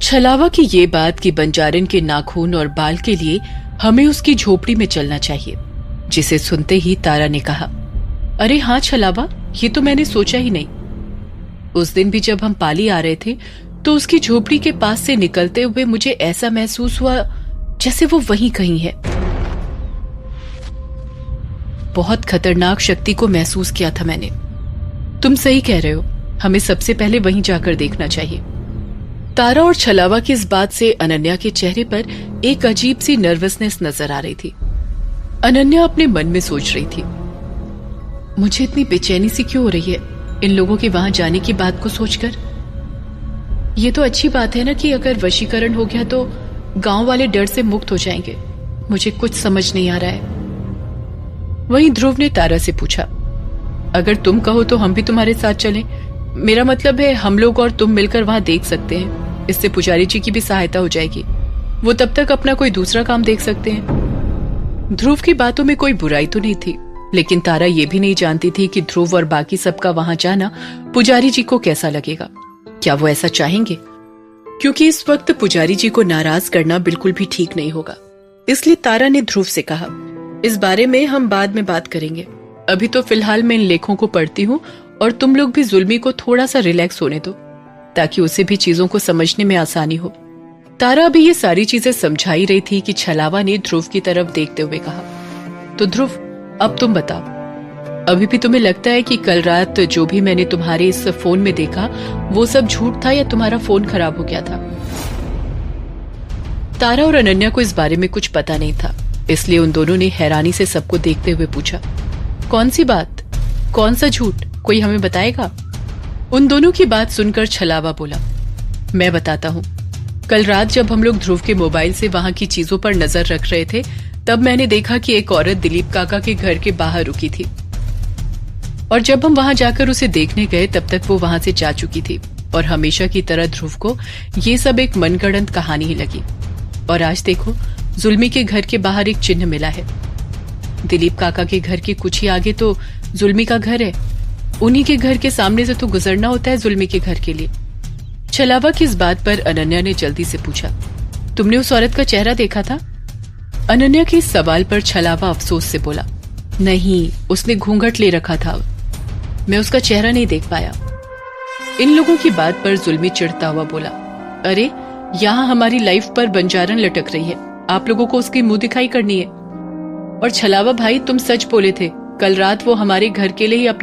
छलावा की ये बात कि बंजारन के नाखून और बाल के लिए हमें उसकी झोपड़ी में चलना चाहिए, जिसे सुनते ही तारा ने कहा, अरे हाँ छलावा, ये तो मैंने सोचा ही नहीं। उस दिन भी जब हम पाली आ रहे थे तो उसकी झोपड़ी के पास से निकलते हुए मुझे ऐसा महसूस हुआ जैसे वो वहीं कहीं है। बहुत खतरनाक शक्ति को महसूस किया था मैंने। तुम सही कह रहे हो, हमें सबसे पहले वहीं जाकर देखना चाहिए। तारा और छलावा की इस बात से अनन्या के चेहरे पर एक अजीब सी नर्वसनेस नजर आ रही थी। अनन्या अपने मन में सोच रही थी, मुझे इतनी बेचैनी सी क्यों हो रही है इन लोगों के वहां जाने की बात को सोचकर। ये तो अच्छी बात है ना कि अगर वशीकरण हो गया तो गांव वाले डर से मुक्त हो जाएंगे। मुझे कुछ समझ नहीं आ रहा है। वहीं ध्रुव ने तारा से पूछा, अगर तुम कहो तो हम भी तुम्हारे साथ चलें। मेरा मतलब है हम लोग और तुम मिलकर वहां देख सकते हैं। इससे पुजारी जी की भी सहायता हो जाएगी। वो तब तक अपना कोई दूसरा काम देख सकते हैं। ध्रुव की बातों में कोई बुराई तो नहीं थी, लेकिन तारा ये भी नहीं जानती थी कि ध्रुव और बाकी सबका वहां जाना पुजारी जी को कैसा लगेगा। क्या वो ऐसा चाहेंगे? क्योंकि इस वक्त पुजारी जी को नाराज करना बिल्कुल भी ठीक नहीं होगा। इसलिए तारा ने ध्रुव से कहा, इस बारे में हम बाद में बात करेंगे। अभी तो फिलहाल मैं इन लेखों को पढ़ती हूँ और तुम लोग भी जुल्मी को थोड़ा सा रिलैक्स होने दो, ताकि उसे भी चीजों को समझने में आसानी हो। तारा अभी ये सारी चीजें समझा ही रही थी कि छलावा ने ध्रुव की तरफ देखते हुए कहा, तो ध्रुव, अब तुम बताओ, अभी भी तुम्हें लगता है कि कल रात जो भी मैंने तुम्हारे इस फोन में देखा वो सब झूठ था या तुम्हारा फोन खराब हो गया था? तारा और अनन्या को इस बारे में कुछ पता नहीं था, इसलिए उन दोनों ने हैरानी से सबको देखते हुए पूछा, कौन सी बात? कौन सा झूठ? कोई हमें बताएगा? उन दोनों की बात सुनकर छलावा बोला, मैं बताता हूँ। कल रात जब हम लोग ध्रुव के मोबाइल से वहां की चीजों पर नजर रख रहे थे, तब मैंने देखा कि एक औरत दिलीप काका के घर के बाहर रुकी थी, और जब हम वहां जाकर उसे देखने गए तब तक वो वहां से जा चुकी थी। और हमेशा की तरह ध्रुव को ये सब एक मनगढ़ंत कहानी ही लगी। और आज देखो, जुल्मी के घर के बाहर एक चिन्ह मिला है। दिलीप काका के घर के कुछ ही आगे तो जुल्मी का घर है। उन्हीं के घर के सामने से तो गुजरना होता है जुल्मी के घर के लिए। छलावा की इस बात पर अनन्या ने जल्दी से पूछा, तुमने उस औरत का चेहरा देखा था? अनन्या के इस सवाल पर छलावा अफसोस से बोला, नहीं, उसने घूंघट ले रखा था, मैं उसका चेहरा नहीं देख पाया। इन लोगों की बात पर जुल्मी चिढ़ता हुआ बोला, अरे यहाँ हमारी लाइफ पर बंजारन लटक रही है, आप लोगों को उसकी मुंह दिखाई करनी है। और छलावा भाई, तुम सच बोले थे, कल रात वो हमारे घर के लिए ही अपने